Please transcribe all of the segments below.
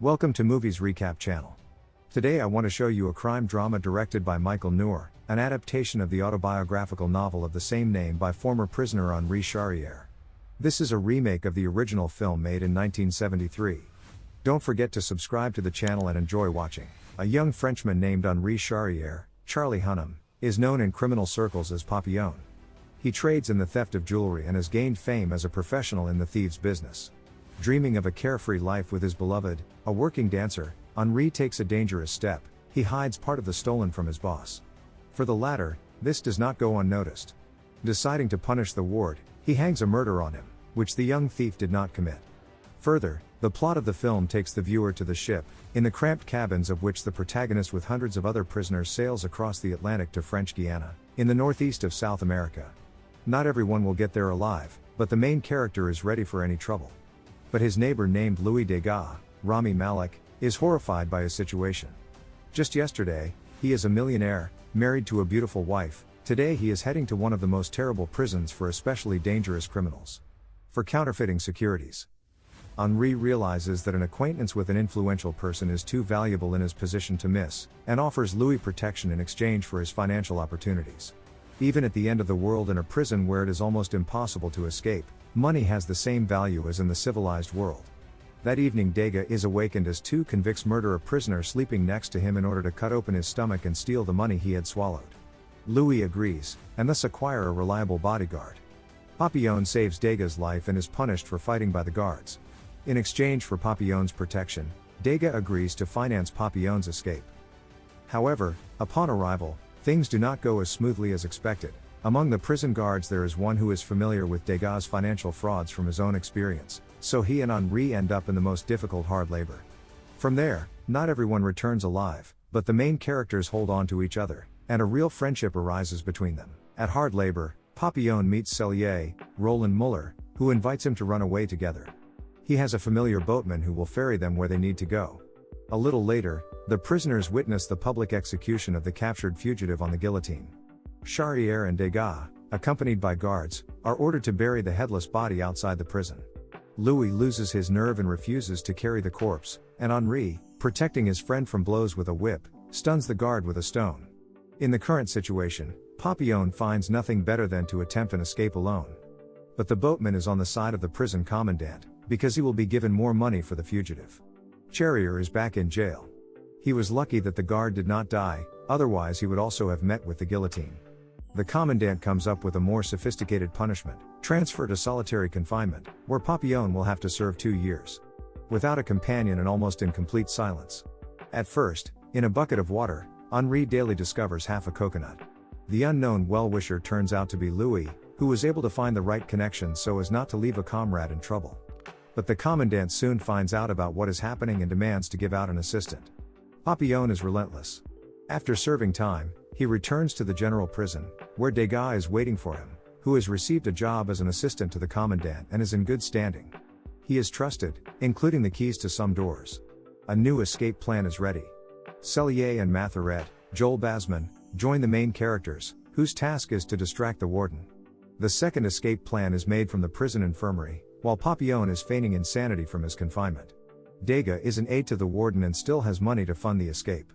Welcome to Movies Recap channel. Today I want to show you a crime drama directed by Michael Noor, an adaptation of the autobiographical novel of the same name by former prisoner Henri Charrière. This is a remake of the original film made in 1973. Don't forget to subscribe to the channel and enjoy watching. A young Frenchman named Henri Charrière, Charlie Hunnam, is known in criminal circles as Papillon. He trades in the theft of jewelry and has gained fame as a professional in the thieves' business. Dreaming of a carefree life with his beloved, a working dancer, Henri takes a dangerous step. He hides part of the stolen from his boss. For the latter, this does not go unnoticed. Deciding to punish the ward, he hangs a murder on him, which the young thief did not commit. Further, the plot of the film takes the viewer to the ship, in the cramped cabins of which the protagonist with hundreds of other prisoners sails across the Atlantic to French Guiana, in the northeast of South America. Not everyone will get there alive, but the main character is ready for any trouble. But his neighbor named Louis Degas, Rami Malek, is horrified by his situation. Just yesterday, he is a millionaire, married to a beautiful wife. Today he is heading to one of the most terrible prisons for especially dangerous criminals. For counterfeiting securities. Henri realizes that an acquaintance with an influential person is too valuable in his position to miss, and offers Louis protection in exchange for his financial opportunities. Even at the end of the world, in a prison where it is almost impossible to escape, money has the same value as in the civilized world. That evening Degas is awakened as two convicts murder a prisoner sleeping next to him in order to cut open his stomach and steal the money he had swallowed. Louis agrees, and thus acquire a reliable bodyguard. Papillon saves Degas' life and is punished for fighting by the guards. In exchange for Papillon's protection, Degas agrees to finance Papillon's escape. However, upon arrival, things do not go as smoothly as expected. Among the prison guards there is one who is familiar with Degas' financial frauds from his own experience, so he and Henri end up in the most difficult hard labor. From there, not everyone returns alive, but the main characters hold on to each other, and a real friendship arises between them. At hard labor, Papillon meets Cellier, Roland Muller, who invites him to run away together. He has a familiar boatman who will ferry them where they need to go. A little later, the prisoners witness the public execution of the captured fugitive on the guillotine. Charrière and Degas, accompanied by guards, are ordered to bury the headless body outside the prison. Louis loses his nerve and refuses to carry the corpse, and Henri, protecting his friend from blows with a whip, stuns the guard with a stone. In the current situation, Papillon finds nothing better than to attempt an escape alone. But the boatman is on the side of the prison commandant, because he will be given more money for the fugitive. Charrière is back in jail. He was lucky that the guard did not die, otherwise he would also have met with the guillotine. The commandant comes up with a more sophisticated punishment: transfer to solitary confinement, where Papillon will have to serve 2 years. Without a companion and almost in complete silence. At first, in a bucket of water, Henri daily discovers half a coconut. The unknown well-wisher turns out to be Louis, who was able to find the right connection so as not to leave a comrade in trouble. But the commandant soon finds out about what is happening and demands to give out an assistant. Papillon is relentless. After serving time, he returns to the general prison, where Degas is waiting for him, who has received a job as an assistant to the commandant and is in good standing. He is trusted, including the keys to some doors. A new escape plan is ready. Cellier and Mathuret, Joel Basman, join the main characters, whose task is to distract the warden. The second escape plan is made from the prison infirmary, while Papillon is feigning insanity from his confinement. Degas is an aide to the warden and still has money to fund the escape.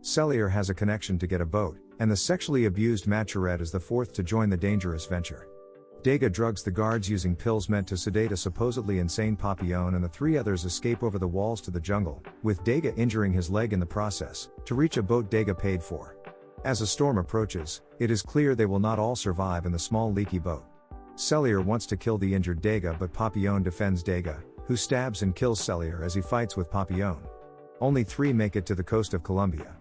Cellier has a connection to get a boat, and the sexually abused Mathuret is the fourth to join the dangerous venture. Degas drugs the guards using pills meant to sedate a supposedly insane Papillon, and the three others escape over the walls to the jungle, with Degas injuring his leg in the process, to reach a boat Degas paid for. As a storm approaches, it is clear they will not all survive in the small leaky boat. Cellier wants to kill the injured Degas, but Papillon defends Degas, who stabs and kills Cellier as he fights with Papillon. Only 3 make it to the coast of Colombia.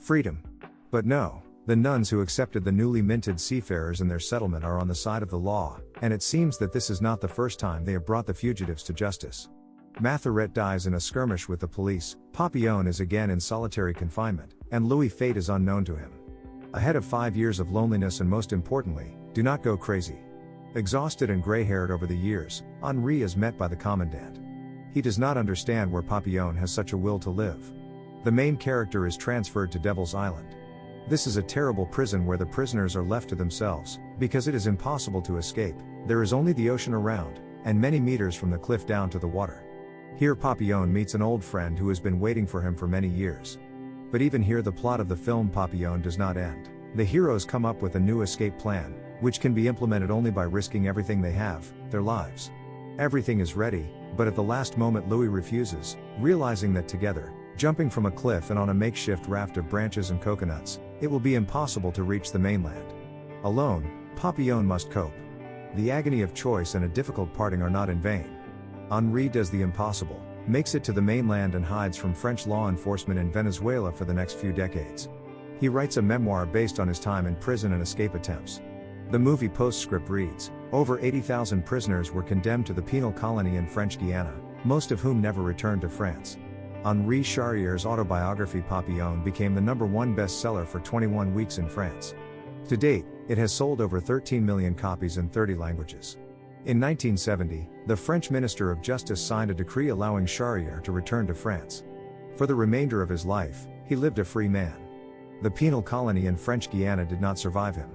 Freedom. But no, the nuns who accepted the newly minted seafarers in their settlement are on the side of the law, and it seems that this is not the first time they have brought the fugitives to justice. Mathuret dies in a skirmish with the police, Papillon is again in solitary confinement, and Louis' fate is unknown to him. Ahead of 5 years of loneliness and, most importantly, do not go crazy. Exhausted and gray-haired over the years, Henri is met by the commandant. He does not understand where Papillon has such a will to live. The main character is transferred to Devil's Island. This is a terrible prison where the prisoners are left to themselves, because it is impossible to escape. There is only the ocean around, and many meters from the cliff down to the water. Here Papillon meets an old friend who has been waiting for him for many years. But even here the plot of the film Papillon does not end. The heroes come up with a new escape plan, which can be implemented only by risking everything they have, their lives. Everything is ready, but at the last moment Louis refuses, realizing that together, jumping from a cliff and on a makeshift raft of branches and coconuts, it will be impossible to reach the mainland. Alone, Papillon must cope. The agony of choice and a difficult parting are not in vain. Henri does the impossible, makes it to the mainland and hides from French law enforcement in Venezuela for the next few decades. He writes a memoir based on his time in prison and escape attempts. The movie postscript reads, over 80,000 prisoners were condemned to the penal colony in French Guiana, most of whom never returned to France. Henri Charrier's autobiography Papillon became the #1 bestseller for 21 weeks in France. To date, it has sold over 13 million copies in 30 languages. In 1970, the French Minister of Justice signed a decree allowing Charrier to return to France. For the remainder of his life, he lived a free man. The penal colony in French Guiana did not survive him.